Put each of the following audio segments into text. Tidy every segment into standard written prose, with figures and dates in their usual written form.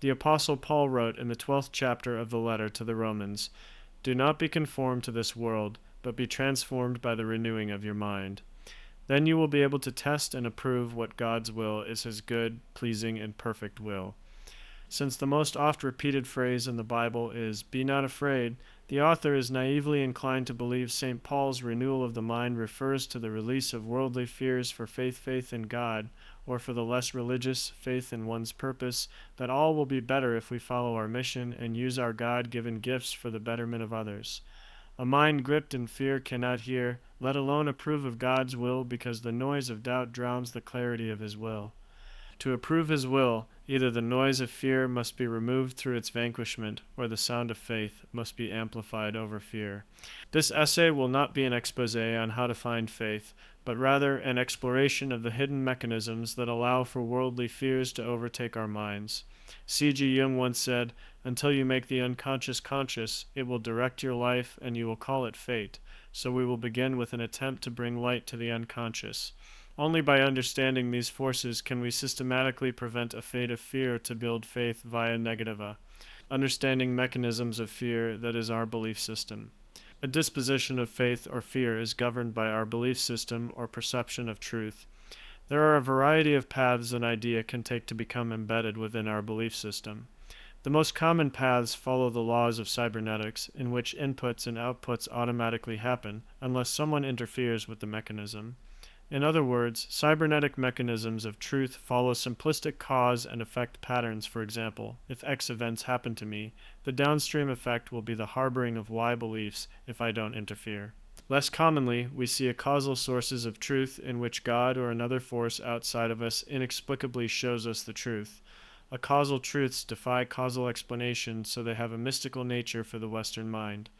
The Apostle Paul wrote in the 12th chapter of the letter to the Romans, "Do not be conformed to this world, but be transformed by the renewing of your mind. Then you will be able to test and approve what God's will is, his good, pleasing, and perfect will." Since the most oft-repeated phrase in the Bible is, "Be not afraid," the author is naively inclined to believe St. Paul's renewal of the mind refers to the release of worldly fears for faith in God, or for the less religious, faith in one's purpose, that all will be better if we follow our mission and use our God-given gifts for the betterment of others. A mind gripped in fear cannot hear, let alone approve of God's will, because the noise of doubt drowns the clarity of his will. To approve his will, either the noise of fear must be removed through its vanquishment, or the sound of faith must be amplified over fear. This essay will not be an exposé on how to find faith, but rather an exploration of the hidden mechanisms that allow for worldly fears to overtake our minds. C.G. Jung once said, "Until you make the unconscious conscious, it will direct your life and you will call it fate. So we will begin with an attempt to bring light to the unconscious. Only by understanding these forces can we systematically prevent a fate of fear to build faith via negativa. Understanding mechanisms of fear, that is our belief system. A disposition of faith or fear is governed by our belief system or perception of truth. There are a variety of paths an idea can take to become embedded within our belief system. The most common paths follow the laws of cybernetics, in which inputs and outputs automatically happen unless someone interferes with the mechanism. In other words, cybernetic mechanisms of truth follow simplistic cause and effect patterns. For example, if X events happen to me, the downstream effect will be the harboring of Y beliefs if I don't interfere. Less commonly, we see acausal sources of truth in which God or another force outside of us inexplicably shows us the truth. Acausal truths defy causal explanation, so they have a mystical nature for the Western mind.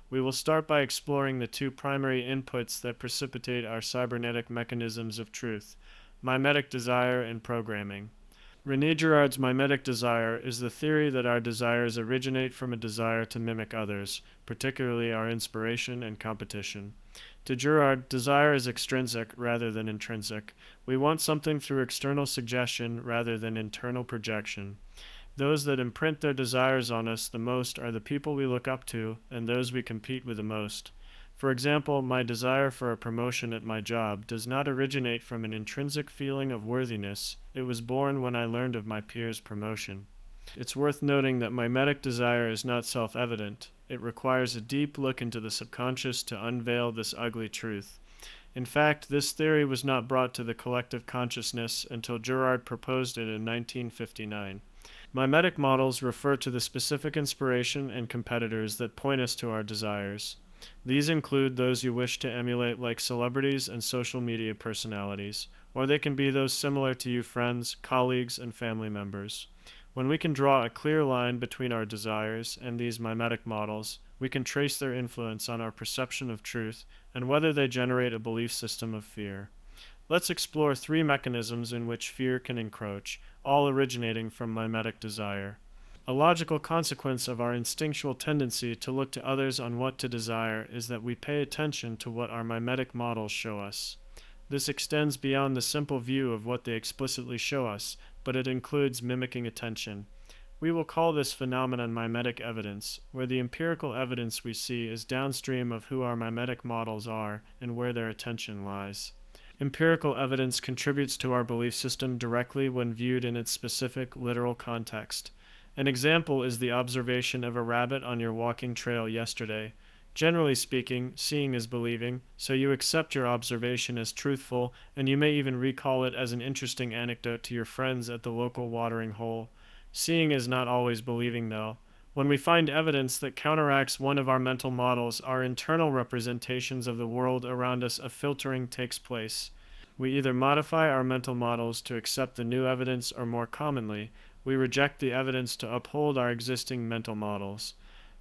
We will start by exploring the two primary inputs that precipitate our cybernetic mechanisms of truth: mimetic desire and programming. Rene Girard's mimetic desire is the theory that our desires originate from a desire to mimic others, particularly our inspiration and competition. To Girard, desire is extrinsic rather than intrinsic. We want something through external suggestion rather than internal projection. Those that imprint their desires on us the most are the people we look up to and those we compete with the most. For example, my desire for a promotion at my job does not originate from an intrinsic feeling of worthiness. It was born when I learned of my peer's promotion. It's worth noting that mimetic desire is not self-evident. It requires a deep look into the subconscious to unveil this ugly truth. In fact, this theory was not brought to the collective consciousness until Girard proposed it in 1959. Mimetic models refer to the specific inspiration and competitors that point us to our desires. These include those you wish to emulate, like celebrities and social media personalities, or they can be those similar to you, friends, colleagues, and family members. When we can draw a clear line between our desires and these mimetic models, we can trace their influence on our perception of truth and whether they generate a belief system of fear. Let's explore three mechanisms in which fear can encroach, all originating from mimetic desire. A logical consequence of our instinctual tendency to look to others on what to desire is that we pay attention to what our mimetic models show us. This extends beyond the simple view of what they explicitly show us, but it includes mimicking attention. We will call this phenomenon mimetic evidence, where the empirical evidence we see is downstream of who our mimetic models are and where their attention lies. Empirical evidence contributes to our belief system directly when viewed in its specific, literal context. An example is the observation of a rabbit on your walking trail yesterday. Generally speaking, seeing is believing, so you accept your observation as truthful, and you may even recall it as an interesting anecdote to your friends at the local watering hole. Seeing is not always believing, though. When we find evidence that counteracts one of our mental models, our internal representations of the world around us, a filtering takes place. We either modify our mental models to accept the new evidence, or more commonly, we reject the evidence to uphold our existing mental models.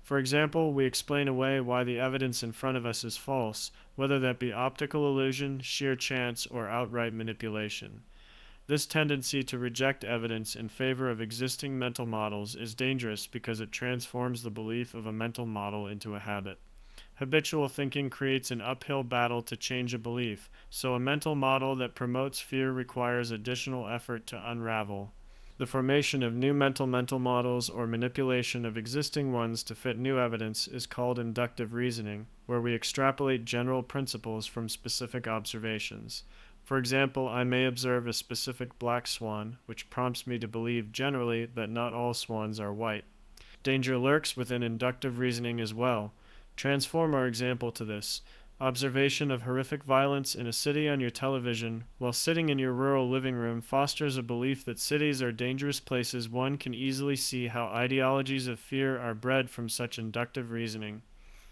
For example, we explain away why the evidence in front of us is false, whether that be optical illusion, sheer chance, or outright manipulation. This tendency to reject evidence in favor of existing mental models is dangerous because it transforms the belief of a mental model into a habit. Habitual thinking creates an uphill battle to change a belief, so a mental model that promotes fear requires additional effort to unravel. The formation of new mental models or manipulation of existing ones to fit new evidence is called inductive reasoning, where we extrapolate general principles from specific observations. For example, I may observe a specific black swan, which prompts me to believe generally that not all swans are white. Danger lurks within inductive reasoning as well. Transform our example to this. Observation of horrific violence in a city on your television while sitting in your rural living room fosters a belief that cities are dangerous places. One can easily see how ideologies of fear are bred from such inductive reasoning.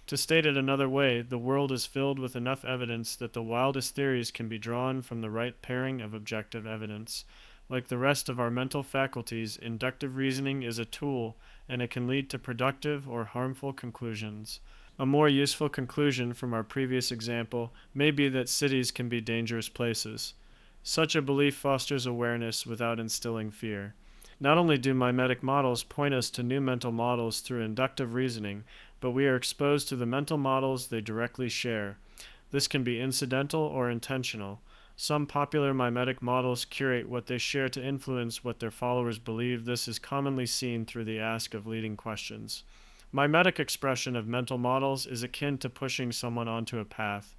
To state it another way, the world is filled with enough evidence that the wildest theories can be drawn from the right pairing of objective evidence. Like the rest of our mental faculties, inductive reasoning is a tool, and it can lead to productive or harmful conclusions. A more useful conclusion from our previous example may be that cities can be dangerous places. Such a belief fosters awareness without instilling fear. Not only do mimetic models point us to new mental models through inductive reasoning, but we are exposed to the mental models they directly share. This can be incidental or intentional. Some popular mimetic models curate what they share to influence what their followers believe. This is commonly seen through the ask of leading questions. Mimetic expression of mental models is akin to pushing someone onto a path.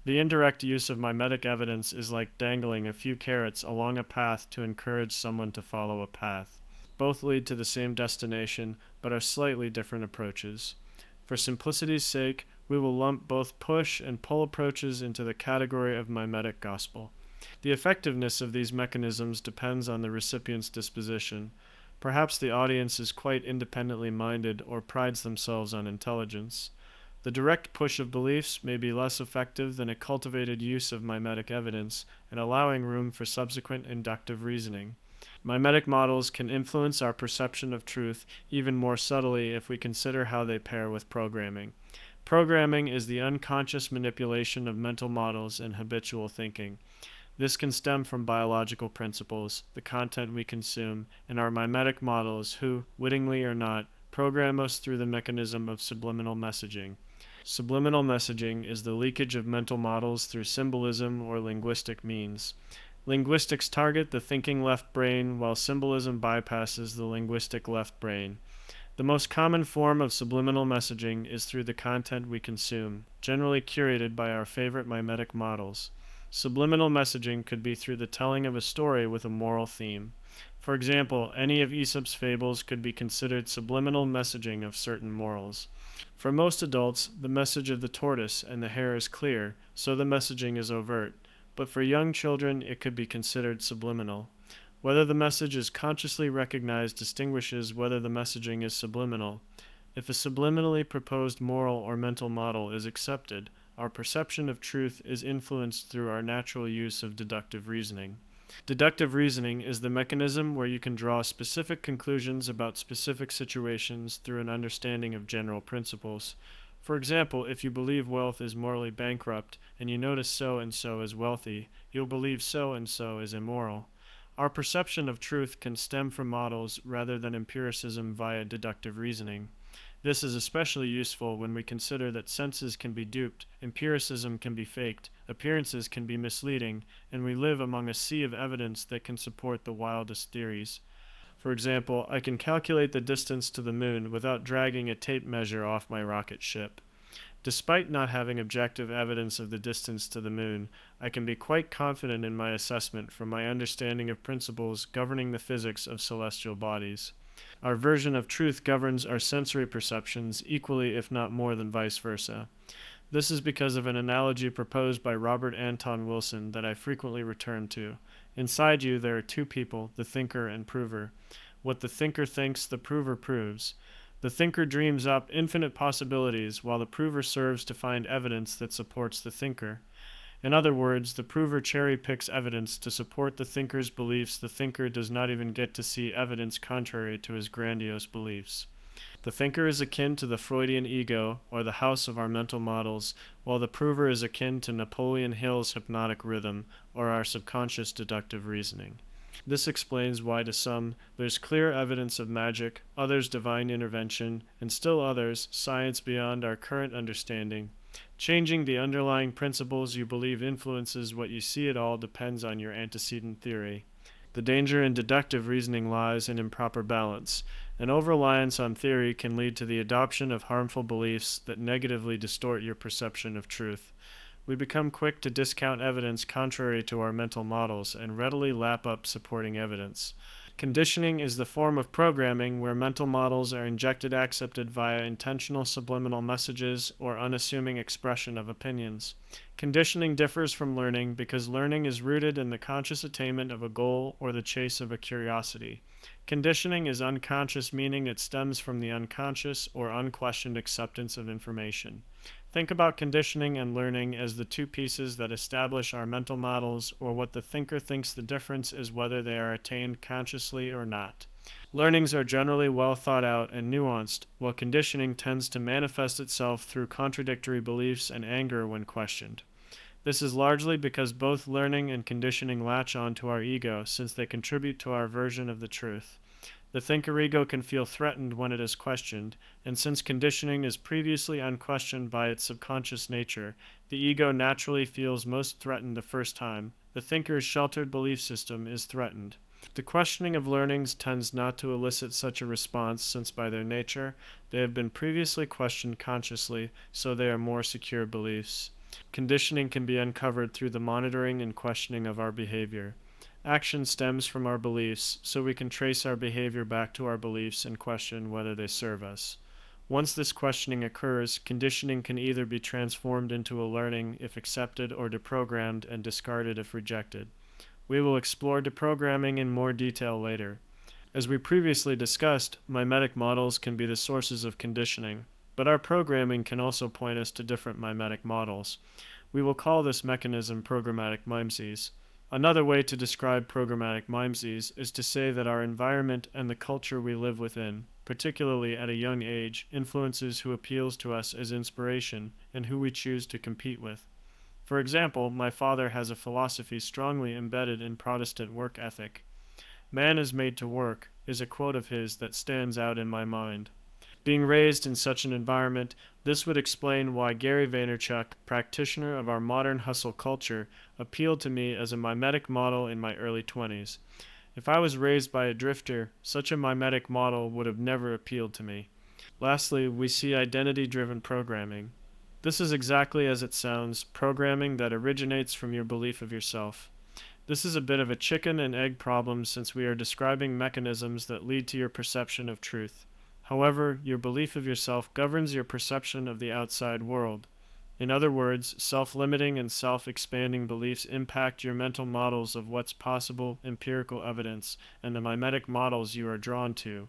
The indirect use of mimetic evidence is like dangling a few carrots along a path to encourage someone to follow a path. Both lead to the same destination, but are slightly different approaches. For simplicity's sake, we will lump both push and pull approaches into the category of mimetic gospel. The effectiveness of these mechanisms depends on the recipient's disposition. Perhaps the audience is quite independently minded or prides themselves on intelligence. The direct push of beliefs may be less effective than a cultivated use of mimetic evidence and allowing room for subsequent inductive reasoning. Mimetic models can influence our perception of truth even more subtly if we consider how they pair with programming. Programming is the unconscious manipulation of mental models and habitual thinking. This can stem from biological principles, the content we consume, and our mimetic models who, wittingly or not, program us through the mechanism of subliminal messaging. Subliminal messaging is the leakage of mental models through symbolism or linguistic means. Linguistics target the thinking left brain, while symbolism bypasses the linguistic left brain. The most common form of subliminal messaging is through the content we consume, generally curated by our favorite mimetic models. Subliminal messaging could be through the telling of a story with a moral theme. For example, any of Aesop's fables could be considered subliminal messaging of certain morals. For most adults, the message of the tortoise and the hare is clear, so the messaging is overt. But for young children, it could be considered subliminal. Whether the message is consciously recognized distinguishes whether the messaging is subliminal. If a subliminally proposed moral or mental model is accepted, our perception of truth is influenced through our natural use of deductive reasoning. Deductive reasoning is the mechanism where you can draw specific conclusions about specific situations through an understanding of general principles. For example, if you believe wealth is morally bankrupt and you notice so and so is wealthy, you'll believe so and so is immoral. Our perception of truth can stem from models rather than empiricism via deductive reasoning. This is especially useful when we consider that senses can be duped, empiricism can be faked, appearances can be misleading, and we live among a sea of evidence that can support the wildest theories. For example, I can calculate the distance to the moon without dragging a tape measure off my rocket ship. Despite not having objective evidence of the distance to the moon, I can be quite confident in my assessment from my understanding of principles governing the physics of celestial bodies. Our version of truth governs our sensory perceptions equally, if not more, than vice versa. This is because of an analogy proposed by Robert Anton Wilson that I frequently return to. Inside you there are two people, the thinker and prover. What the thinker thinks, the prover proves. The thinker dreams up infinite possibilities, while the prover serves to find evidence that supports the thinker. In other words, the prover cherry-picks evidence to support the thinker's beliefs. The thinker does not even get to see evidence contrary to his grandiose beliefs. The thinker is akin to the Freudian ego, or the house of our mental models, while the prover is akin to Napoleon Hill's hypnotic rhythm, or our subconscious deductive reasoning. This explains why to some there's clear evidence of magic, others divine intervention, and still others science beyond our current understanding. Changing the underlying principles you believe influences what you see. It all depends on your antecedent theory. The danger in deductive reasoning lies in improper balance. An over-reliance on theory can lead to the adoption of harmful beliefs that negatively distort your perception of truth. We become quick to discount evidence contrary to our mental models and readily lap up supporting evidence. Conditioning is the form of programming where mental models are accepted via intentional subliminal messages or unassuming expression of opinions. Conditioning differs from learning because learning is rooted in the conscious attainment of a goal or the chase of a curiosity. Conditioning is unconscious, meaning it stems from the unconscious or unquestioned acceptance of information. Think about conditioning and learning as the two pieces that establish our mental models, or what the thinker thinks the difference is whether they are attained consciously or not. Learnings are generally well thought out and nuanced, while conditioning tends to manifest itself through contradictory beliefs and anger when questioned. This is largely because both learning and conditioning latch on to our ego, since they contribute to our version of the truth. The thinker ego can feel threatened when it is questioned, and since conditioning is previously unquestioned by its subconscious nature, the ego naturally feels most threatened the first time. The thinker's sheltered belief system is threatened. The questioning of learnings tends not to elicit such a response, since by their nature, they have been previously questioned consciously, so they are more secure beliefs. Conditioning can be uncovered through the monitoring and questioning of our behavior. Action stems from our beliefs, so we can trace our behavior back to our beliefs and question whether they serve us. Once this questioning occurs, conditioning can either be transformed into a learning if accepted or deprogrammed and discarded if rejected. We will explore deprogramming in more detail later. As we previously discussed, mimetic models can be the sources of conditioning, but our programming can also point us to different mimetic models. We will call this mechanism programmatic mimesis. Another way to describe programmatic mimesis is to say that our environment and the culture we live within, particularly at a young age, influences who appeals to us as inspiration and who we choose to compete with. For example, my father has a philosophy strongly embedded in Protestant work ethic. "Man is made to work" is a quote of his that stands out in my mind. Being raised in such an environment, this would explain why Gary Vaynerchuk, practitioner of our modern hustle culture, appealed to me as a mimetic model in my early 20s. If I was raised by a drifter, such a mimetic model would have never appealed to me. Lastly, we see identity-driven programming. This is exactly as it sounds, programming that originates from your belief of yourself. This is a bit of a chicken and egg problem, since we are describing mechanisms that lead to your perception of truth. However, your belief of yourself governs your perception of the outside world. In other words, self-limiting and self-expanding beliefs impact your mental models of what's possible, empirical evidence, and the mimetic models you are drawn to.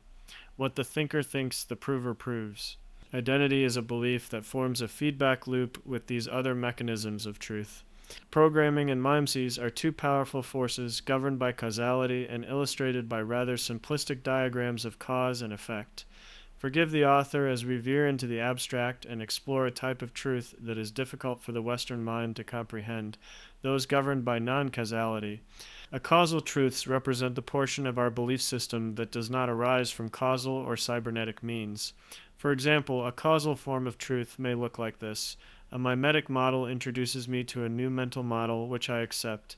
What the thinker thinks, the prover proves. Identity is a belief that forms a feedback loop with these other mechanisms of truth. Programming and mimesis are two powerful forces governed by causality and illustrated by rather simplistic diagrams of cause and effect. Forgive the author as we veer into the abstract and explore a type of truth that is difficult for the Western mind to comprehend, those governed by non-causality. Acausal truths represent the portion of our belief system that does not arise from causal or cybernetic means. For example, a causal form of truth may look like this. A mimetic model introduces me to a new mental model which I accept.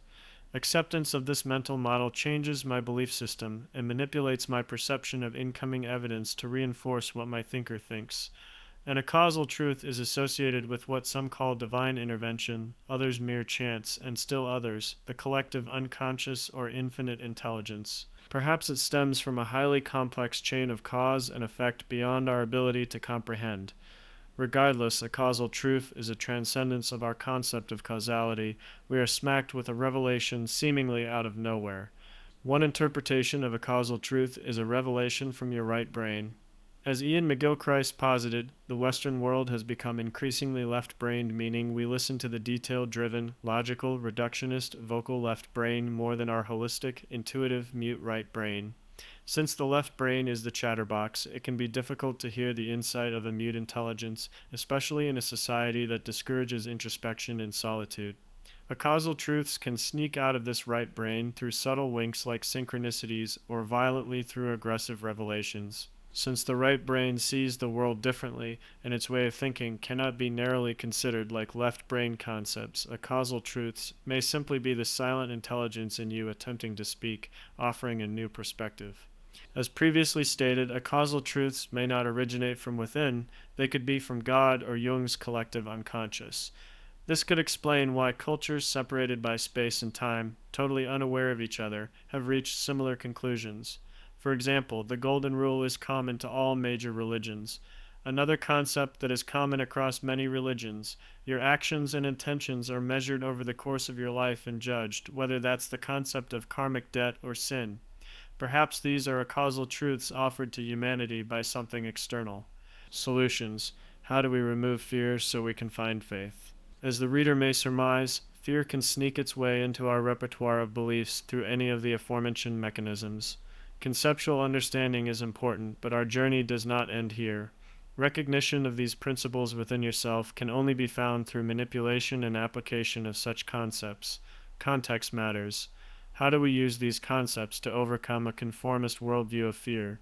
Acceptance of this mental model changes my belief system and manipulates my perception of incoming evidence to reinforce what my thinker thinks. And a causal truth is associated with what some call divine intervention, others mere chance, and still others, the collective unconscious or infinite intelligence. Perhaps it stems from a highly complex chain of cause and effect beyond our ability to comprehend. Regardless, a causal truth is a transcendence of our concept of causality. We are smacked with a revelation seemingly out of nowhere. One interpretation of a causal truth is a revelation from your right brain. As Ian McGilchrist posited, the Western world has become increasingly left-brained, meaning we listen to the detail-driven, logical, reductionist, vocal left brain more than our holistic, intuitive, mute right brain. Since the left brain is the chatterbox, it can be difficult to hear the insight of a mute intelligence, especially in a society that discourages introspection and solitude. Acausal truths can sneak out of this right brain through subtle winks like synchronicities or violently through aggressive revelations. Since the right brain sees the world differently, and its way of thinking cannot be narrowly considered like left brain concepts, acausal truths may simply be the silent intelligence in you attempting to speak, offering a new perspective. As previously stated, acausal truths may not originate from within, they could be from God or Jung's collective unconscious. This could explain why cultures separated by space and time, totally unaware of each other, have reached similar conclusions. For example, the Golden Rule is common to all major religions. Another concept that is common across many religions: your actions and intentions are measured over the course of your life and judged, whether that's the concept of karmic debt or sin. Perhaps these are acausal truths offered to humanity by something external. Solutions. How do we remove fear so we can find faith? As the reader may surmise, fear can sneak its way into our repertoire of beliefs through any of the aforementioned mechanisms. Conceptual understanding is important, but our journey does not end here. Recognition of these principles within yourself can only be found through manipulation and application of such concepts. Context matters. How do we use these concepts to overcome a conformist worldview of fear?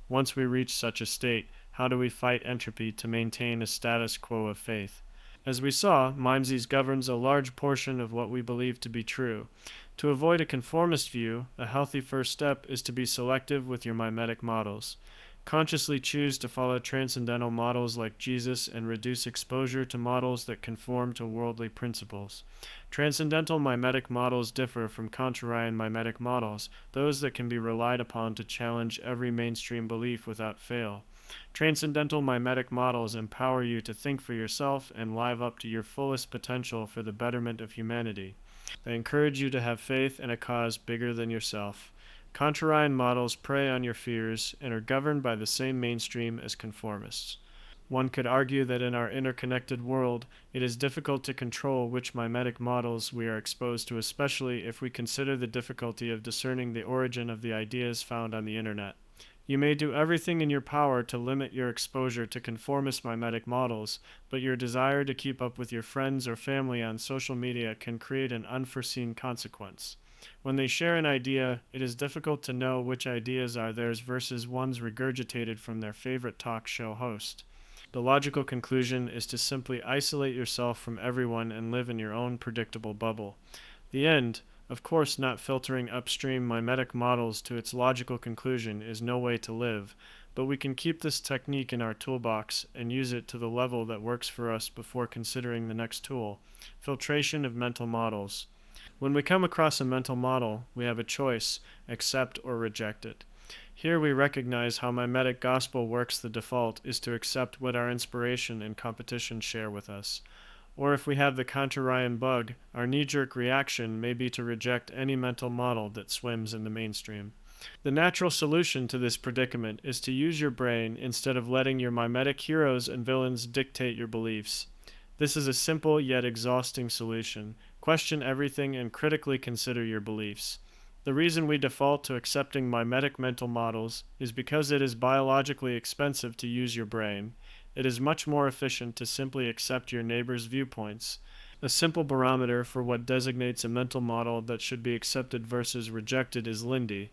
Once we reach such a state, how do we fight entropy to maintain a status quo of faith? As we saw, Mimesis governs a large portion of what we believe to be true. To avoid a conformist view, a healthy first step is to be selective with your mimetic models. Consciously choose to follow transcendental models like Jesus and reduce exposure to models that conform to worldly principles. Transcendental mimetic models differ from contrarian mimetic models, those that can be relied upon to challenge every mainstream belief without fail. Transcendental mimetic models empower you to think for yourself and live up to your fullest potential for the betterment of humanity. They encourage you to have faith in a cause bigger than yourself. Contrarian models prey on your fears and are governed by the same mainstream as conformists. One could argue that in our interconnected world, it is difficult to control which mimetic models we are exposed to, especially if we consider the difficulty of discerning the origin of the ideas found on the internet. You may do everything in your power to limit your exposure to conformist mimetic models, but your desire to keep up with your friends or family on social media can create an unforeseen consequence. When they share an idea, it is difficult to know which ideas are theirs versus ones regurgitated from their favorite talk show host. The logical conclusion is to simply isolate yourself from everyone and live in your own predictable bubble. The end, of course, not filtering upstream mimetic models to its logical conclusion, is no way to live, but we can keep this technique in our toolbox and use it to the level that works for us before considering the next tool: filtration of mental models. When we come across a mental model, we have a choice: accept or reject it. Here we recognize how mimetic gospel works. The default is to accept what our inspiration and competition share with us. Or if we have the contrarian bug, our knee-jerk reaction may be to reject any mental model that swims in the mainstream. The natural solution to this predicament is to use your brain instead of letting your mimetic heroes and villains dictate your beliefs. This is a simple yet exhausting solution. Question everything and critically consider your beliefs. The reason we default to accepting mimetic mental models is because it is biologically expensive to use your brain. It is much more efficient to simply accept your neighbor's viewpoints. A simple barometer for what designates a mental model that should be accepted versus rejected is Lindy.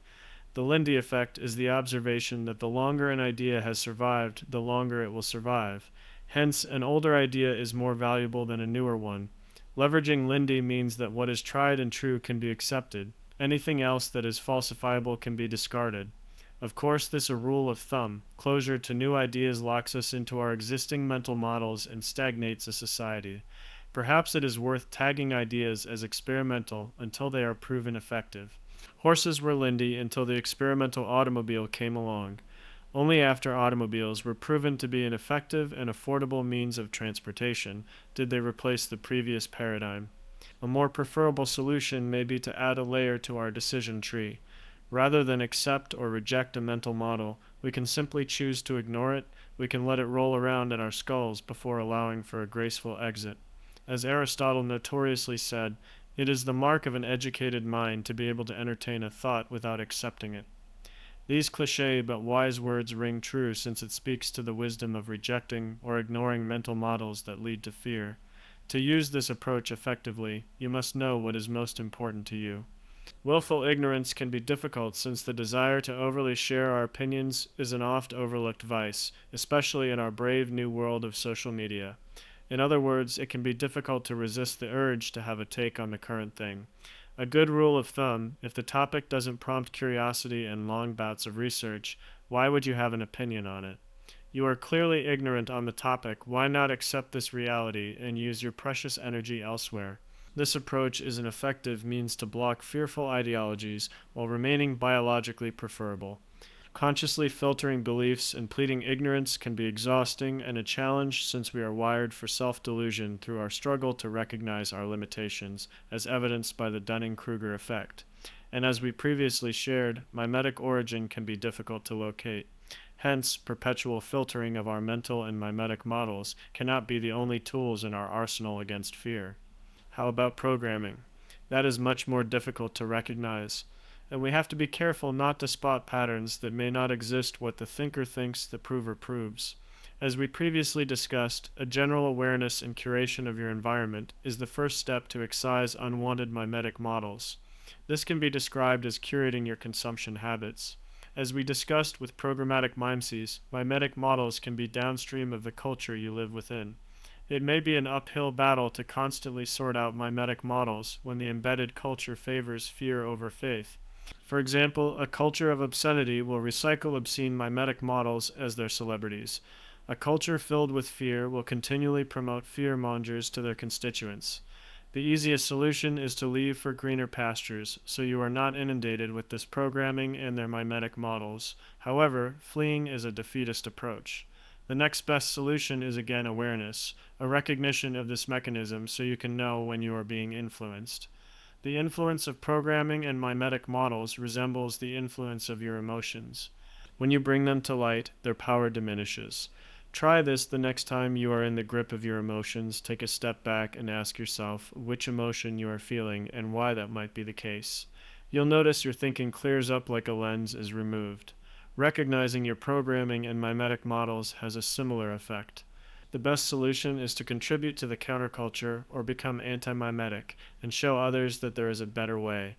The Lindy effect is the observation that the longer an idea has survived, the longer it will survive. Hence, an older idea is more valuable than a newer one. Leveraging Lindy means that what is tried and true can be accepted. Anything else that is falsifiable can be discarded. Of course, this is a rule of thumb. Closure to new ideas locks us into our existing mental models and stagnates a society. Perhaps it is worth tagging ideas as experimental until they are proven effective. Horses were Lindy until the experimental automobile came along. Only after automobiles were proven to be an effective and affordable means of transportation did they replace the previous paradigm. A more preferable solution may be to add a layer to our decision tree. Rather than accept or reject a mental model, we can simply choose to ignore it. We can let it roll around in our skulls before allowing for a graceful exit. As Aristotle notoriously said, it is the mark of an educated mind to be able to entertain a thought without accepting it. These cliché but wise words ring true, since it speaks to the wisdom of rejecting or ignoring mental models that lead to fear. To use this approach effectively, you must know what is most important to you. Willful ignorance can be difficult since the desire to overly share our opinions is an oft overlooked vice, especially in our brave new world of social media. In other words, it can be difficult to resist the urge to have a take on the current thing. A good rule of thumb: if the topic doesn't prompt curiosity and long bouts of research, why would you have an opinion on it? You are clearly ignorant on the topic. Why not accept this reality and use your precious energy elsewhere? This approach is an effective means to block fearful ideologies while remaining biologically preferable. Consciously filtering beliefs and pleading ignorance can be exhausting and a challenge since we are wired for self-delusion through our struggle to recognize our limitations, as evidenced by the Dunning-Kruger effect. And as we previously shared, mimetic origin can be difficult to locate. Hence, perpetual filtering of our mental and mimetic models cannot be the only tools in our arsenal against fear. How about programming? That is much more difficult to recognize, and we have to be careful not to spot patterns that may not exist. What the thinker thinks, the prover proves. As we previously discussed, a general awareness and curation of your environment is the first step to excise unwanted mimetic models. This can be described as curating your consumption habits. As we discussed with programmatic mimeses, mimetic models can be downstream of the culture you live within. It may be an uphill battle to constantly sort out mimetic models when the embedded culture favors fear over faith. For example, a culture of obscenity will recycle obscene mimetic models as their celebrities. A culture filled with fear will continually promote fear-mongers to their constituents. The easiest solution is to leave for greener pastures, so you are not inundated with this programming and their mimetic models. However, fleeing is a defeatist approach. The next best solution is again awareness, a recognition of this mechanism so you can know when you are being influenced. The influence of programming and mimetic models resembles the influence of your emotions. When you bring them to light, their power diminishes. Try this the next time you are in the grip of your emotions. Take a step back and ask yourself which emotion you are feeling and why that might be the case. You'll notice your thinking clears up like a lens is removed. Recognizing your programming and mimetic models has a similar effect. The best solution is to contribute to the counterculture or become anti-mimetic and show others that there is a better way.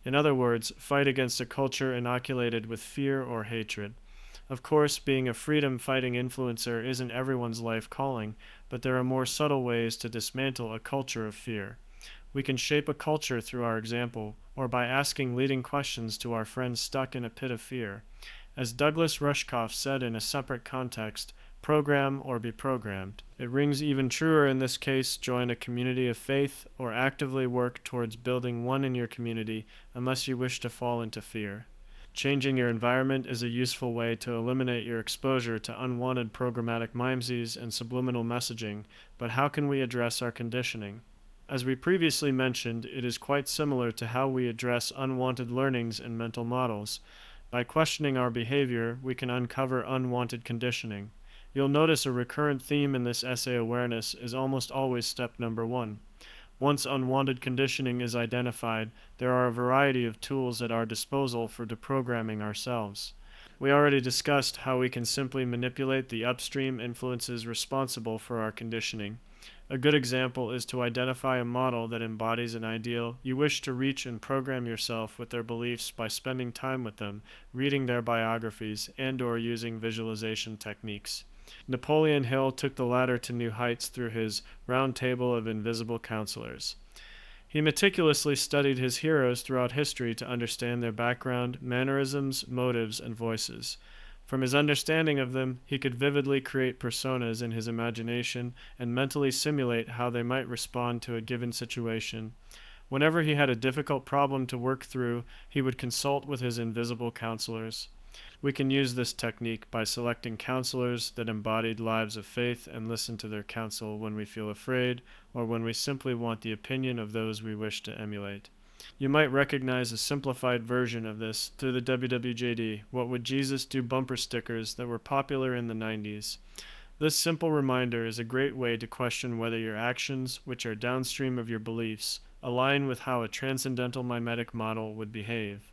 In other words, fight against a culture inoculated with fear or hatred. Of course, being a freedom-fighting influencer isn't everyone's life calling, but there are more subtle ways to dismantle a culture of fear. We can shape a culture through our example, or by asking leading questions to our friends stuck in a pit of fear. As Douglas Rushkoff said in a separate context, program or be programmed. It rings even truer in this case: join a community of faith or actively work towards building one in your community unless you wish to fall into fear. Changing your environment is a useful way to eliminate your exposure to unwanted programmatic mimeses and subliminal messaging, but how can we address our conditioning? As we previously mentioned, it is quite similar to how we address unwanted learnings and mental models. By questioning our behavior, we can uncover unwanted conditioning. You'll notice a recurrent theme in this essay: awareness is almost always step number one. Once unwanted conditioning is identified, there are a variety of tools at our disposal for deprogramming ourselves. We already discussed how we can simply manipulate the upstream influences responsible for our conditioning. A good example is to identify a model that embodies an ideal you wish to reach and program yourself with their beliefs by spending time with them, reading their biographies, and/or using visualization techniques. Napoleon Hill took the latter to new heights through his Round Table of Invisible Counselors. He meticulously studied his heroes throughout history to understand their background, mannerisms, motives, and voices. From his understanding of them, he could vividly create personas in his imagination and mentally simulate how they might respond to a given situation. Whenever he had a difficult problem to work through, he would consult with his invisible counselors. We can use this technique by selecting counselors that embodied lives of faith and listen to their counsel when we feel afraid or when we simply want the opinion of those we wish to emulate. You might recognize a simplified version of this through the WWJD What Would Jesus Do bumper stickers that were popular in the 90s. This simple reminder is a great way to question whether your actions, which are downstream of your beliefs, align with how a transcendental mimetic model would behave.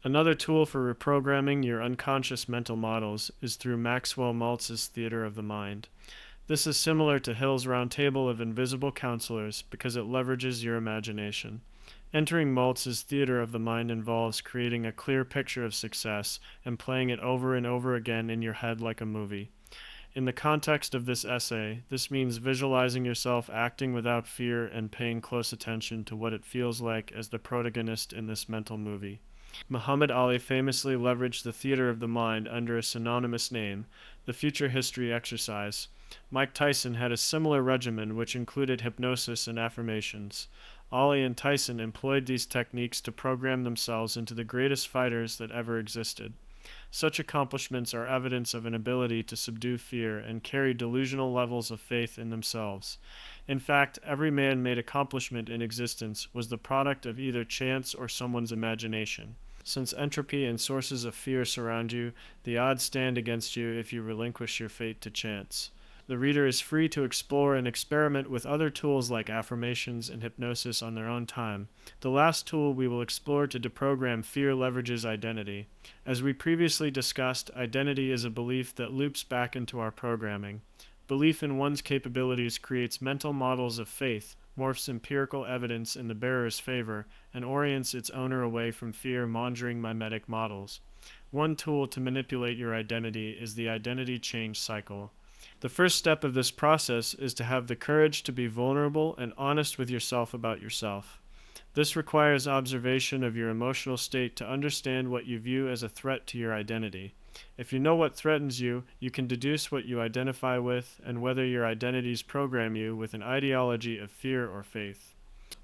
Another tool for reprogramming your unconscious mental models is through Maxwell Maltz's theater of the mind. This is similar to Hill's Round Table of Invisible Counselors because it leverages your imagination. Entering Maltz's theater of the mind involves creating a clear picture of success and playing it over and over again in your head like a movie. In the context of this essay, this means visualizing yourself acting without fear and paying close attention to what it feels like as the protagonist in this mental movie. Muhammad Ali famously leveraged the theater of the mind under a synonymous name, the future history exercise. Mike Tyson had a similar regimen which included hypnosis and affirmations. Ali and Tyson employed these techniques to program themselves into the greatest fighters that ever existed. Such accomplishments are evidence of an ability to subdue fear and carry delusional levels of faith in themselves. In fact, every man-made accomplishment in existence was the product of either chance or someone's imagination. Since entropy and sources of fear surround you, the odds stand against you if you relinquish your fate to chance. The reader is free to explore and experiment with other tools like affirmations and hypnosis on their own time. The last tool we will explore to deprogram fear leverages identity. As we previously discussed, identity is a belief that loops back into our programming. Belief in one's capabilities creates mental models of faith, morphs empirical evidence in the bearer's favor, and orients its owner away from fear-mongering mimetic models. One tool to manipulate your identity is the identity change cycle. The first step of this process is to have the courage to be vulnerable and honest with yourself about yourself. This requires observation of your emotional state to understand what you view as a threat to your identity. If you know what threatens you, you can deduce what you identify with and whether your identities program you with an ideology of fear or faith.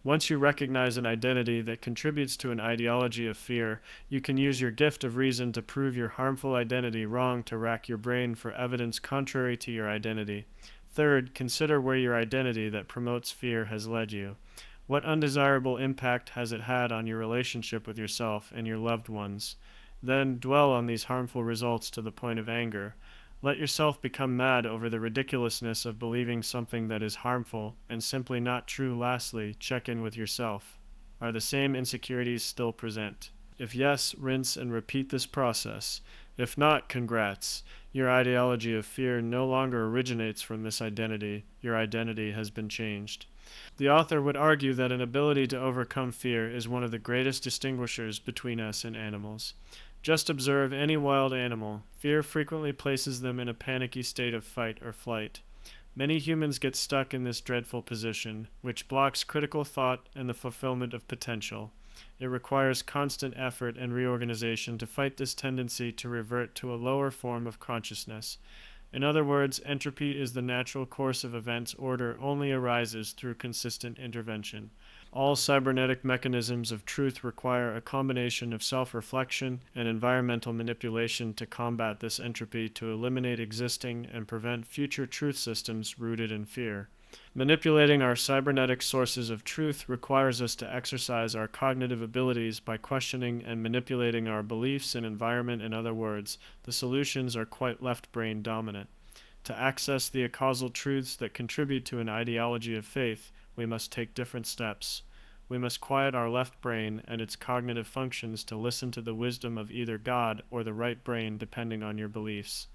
Once you recognize an identity that contributes to an ideology of fear, you can use your gift of reason to prove your harmful identity wrong to rack your brain for evidence contrary to your identity. Third, consider where your identity that promotes fear has led you. What undesirable impact has it had on your relationship with yourself and your loved ones? Then dwell on these harmful results to the point of anger. Let yourself become mad over the ridiculousness of believing something that is harmful and simply not true. Lastly, check in with yourself. Are the same insecurities still present? If yes, rinse and repeat this process. If not, congrats. Your ideology of fear no longer originates from this identity. Your identity has been changed. The author would argue that an ability to overcome fear is one of the greatest distinguishers between us and animals. Just observe any wild animal. Fear frequently places them in a panicky state of fight or flight. Many humans get stuck in this dreadful position, which blocks critical thought and the fulfillment of potential. It requires constant effort and reorganization to fight this tendency to revert to a lower form of consciousness. In other words, entropy is the natural course of events. Order only arises through consistent intervention. All cybernetic mechanisms of truth require a combination of self-reflection and environmental manipulation to combat this entropy, to eliminate existing and prevent future truth systems rooted in fear. Manipulating our cybernetic sources of truth requires us to exercise our cognitive abilities by questioning and manipulating our beliefs and environment. In other words, the solutions are quite left-brain dominant. To access the acausal truths that contribute to an ideology of faith, we must take different steps. We must quiet our left brain and its cognitive functions to listen to the wisdom of either God or the right brain, depending on your beliefs.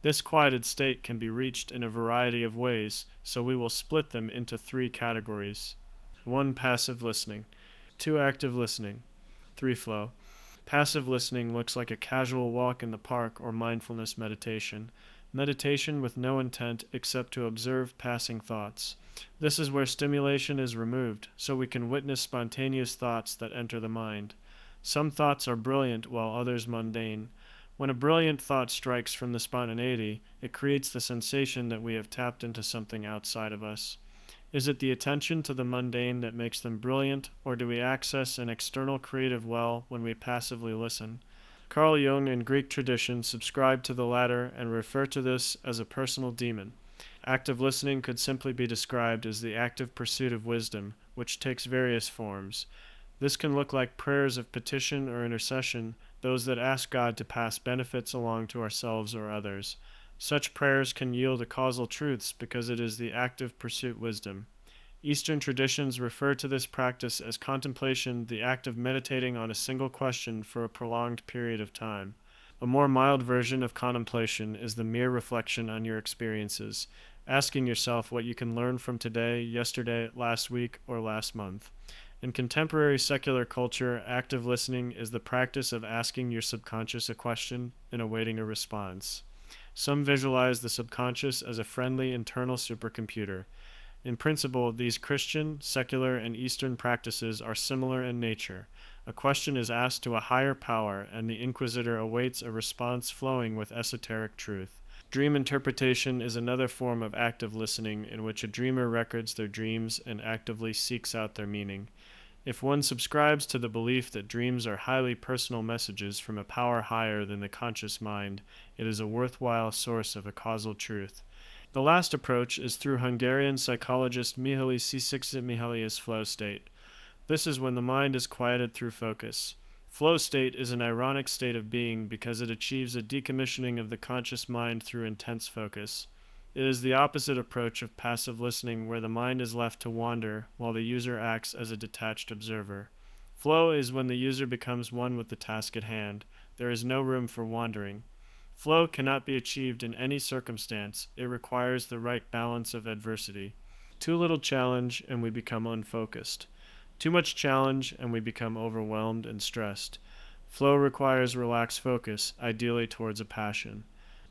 This quieted state can be reached in a variety of ways, so we will split them into 3 categories. 1. Passive listening. 2. Active listening. 3. Flow. Passive listening looks like a casual walk in the park or mindfulness meditation. Meditation with no intent except to observe passing thoughts. This is where stimulation is removed, so we can witness spontaneous thoughts that enter the mind. Some thoughts are brilliant while others mundane. When a brilliant thought strikes from the spontaneity, it creates the sensation that we have tapped into something outside of us. Is it the attention to the mundane that makes them brilliant, or do we access an external creative well when we passively listen? Carl Jung in Greek tradition subscribed to the latter and referred to this as a personal demon. Active listening could simply be described as the active pursuit of wisdom, which takes various forms. This can look like prayers of petition or intercession, those that ask God to pass benefits along to ourselves or others. Such prayers can yield acausal truths because it is the active pursuit wisdom. Eastern traditions refer to this practice as contemplation, the act of meditating on a single question for a prolonged period of time. A more mild version of contemplation is the mere reflection on your experiences, asking yourself what you can learn from today, yesterday, last week, or last month. In contemporary secular culture, active listening is the practice of asking your subconscious a question and awaiting a response. Some visualize the subconscious as a friendly internal supercomputer. In principle, these Christian, secular, and Eastern practices are similar in nature. A question is asked to a higher power, and the inquisitor awaits a response flowing with esoteric truth. Dream interpretation is another form of active listening in which a dreamer records their dreams and actively seeks out their meaning. If one subscribes to the belief that dreams are highly personal messages from a power higher than the conscious mind, it is a worthwhile source of acausal truth. The last approach is through Hungarian psychologist Mihaly Csikszentmihalyi's flow state. This is when the mind is quieted through focus. Flow state is an ironic state of being because it achieves a decommissioning of the conscious mind through intense focus. It is the opposite approach of passive listening, where the mind is left to wander while the user acts as a detached observer. Flow is when the user becomes one with the task at hand. There is no room for wandering. Flow cannot be achieved in any circumstance. It requires the right balance of adversity. Too little challenge and we become unfocused. Too much challenge and we become overwhelmed and stressed. Flow requires relaxed focus, ideally towards a passion.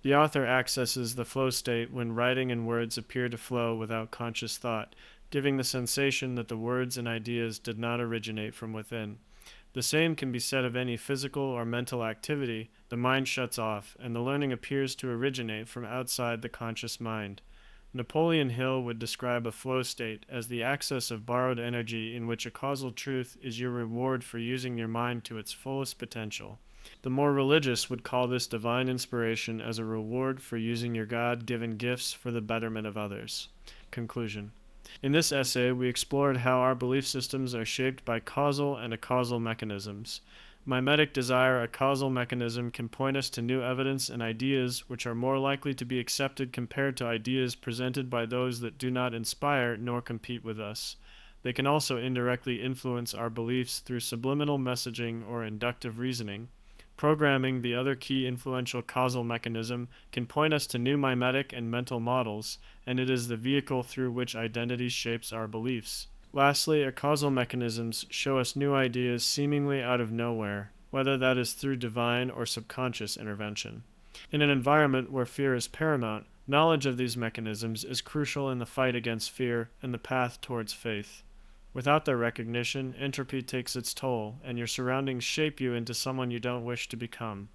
The author accesses the flow state when writing and words appear to flow without conscious thought, giving the sensation that the words and ideas did not originate from within. The same can be said of any physical or mental activity. The mind shuts off, and the learning appears to originate from outside the conscious mind. Napoleon Hill would describe a flow state as the access of borrowed energy in which a causal truth is your reward for using your mind to its fullest potential. The more religious would call this divine inspiration as a reward for using your God-given gifts for the betterment of others. Conclusion. In this essay, we explored how our belief systems are shaped by causal and acausal mechanisms. Mimetic desire, a causal mechanism, can point us to new evidence and ideas which are more likely to be accepted compared to ideas presented by those that do not inspire nor compete with us. They can also indirectly influence our beliefs through subliminal messaging or inductive reasoning. Programming, the other key influential causal mechanism, can point us to new mimetic and mental models, and it is the vehicle through which identity shapes our beliefs. Lastly, acausal mechanisms show us new ideas seemingly out of nowhere, whether that is through divine or subconscious intervention. In an environment where fear is paramount, knowledge of these mechanisms is crucial in the fight against fear and the path towards faith. Without their recognition, entropy takes its toll, and your surroundings shape you into someone you don't wish to become.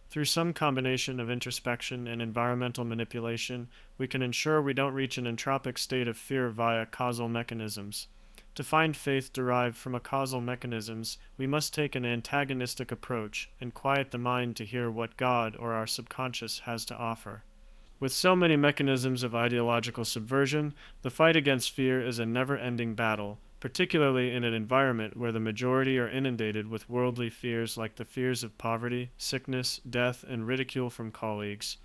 Through some combination of introspection and environmental manipulation, we can ensure we don't reach an entropic state of fear via causal mechanisms. To find faith derived from acausal mechanisms, we must take an antagonistic approach and quiet the mind to hear what God or our subconscious has to offer. With so many mechanisms of ideological subversion, the fight against fear is a never-ending battle, particularly in an environment where the majority are inundated with worldly fears like the fears of poverty, sickness, death, and ridicule from colleagues.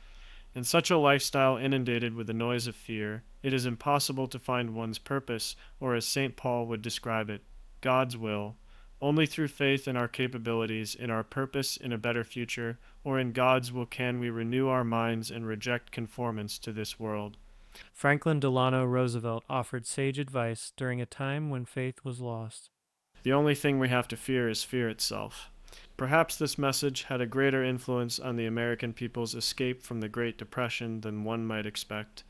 In such a lifestyle inundated with the noise of fear, it is impossible to find one's purpose, or as St. Paul would describe it, God's will. Only through faith in our capabilities, in our purpose, in a better future, or in God's will can we renew our minds and reject conformance to this world. Franklin Delano Roosevelt offered sage advice during a time when faith was lost. The only thing we have to fear is fear itself. Perhaps this message had a greater influence on the American people's escape from the Great Depression than one might expect.